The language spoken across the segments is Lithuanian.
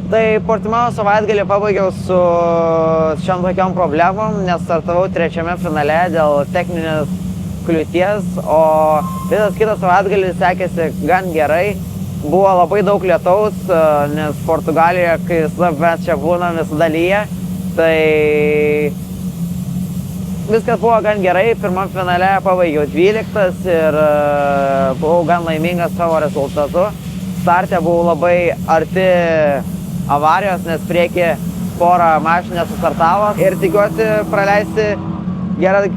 Tai Portimao savaitgalį pabaigiau su šiom tokiom problemom, nes startavau trečiame finale dėl techninės kliūties, o visas kitas savaitgalis sekėsi gan gerai. Buvo labai daug lietaus, nes Portugalijoje, kai mes čia būnam, visada lyja, tai viskas buvo gan gerai. Pirmam finale pabaigiau 12 ir buvau gan laimingas savo rezultatu. Starte buvau labai arti avarijos, nes prieki porą mašinų nesustartavo ir tikiuosi praleisti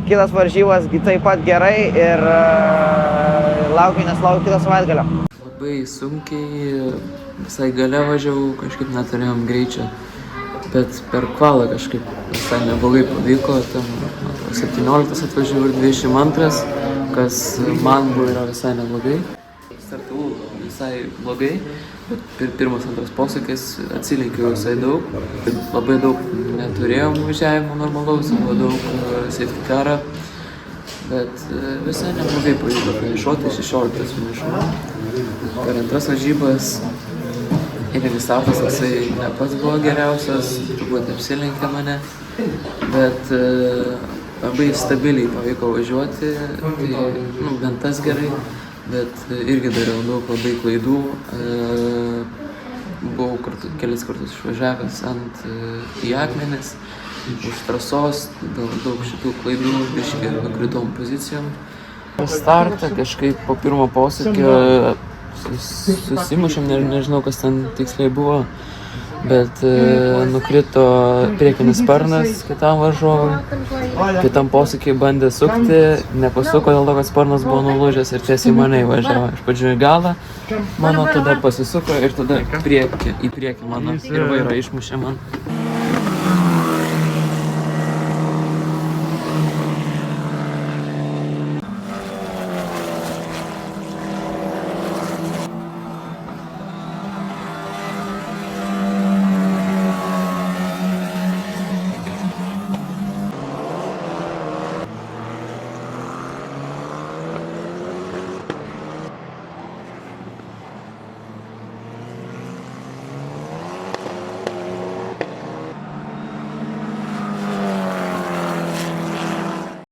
kitas varžybas taip pat gerai ir laukiu kito savaitgalio. Labai sunkiai, visai gale važiavau, kažkaip neturėjom greičio, bet per kvalą kažkaip visai neblogai pavyko, tam 17 atvažiavau ir 22, kas man buvo visai neblogai. Startavau visai blogai, bet pirmas, antras posūkis atsilenkiau visai daug. Labai daug neturėjom važiavimo normalaus, buvo daug safety carą, bet visai neblogai pavyko finišuoti, 16 finišuoti. Per antras varžybas įrėmis startas visai ne pats buvo geriausias, turbūt apsilenkė mane, bet labai stabiliai pavyko važiuoti, tai bent tas gerai. Bet irgi dariau daug labai klaidų, buvau kelis kartus išvažiavęs į akmenis, už trasos, daug šitų klaidų, biškį nukritom pozicijom. Startą kažkaip po pirmo posūkio susimušėm, nežinau kas ten tiksliai buvo, bet nukrito priekinis sparnas kitam varžovui. Kitam posūkiai bandė sukti, nepasuko dėl to, kad sparnas buvo nulūžęs ir tiesiai mane įvažiavo. Iš pradžių į galą mano, tada pasisuko ir tada į priekį mano ir vairą išmušė man.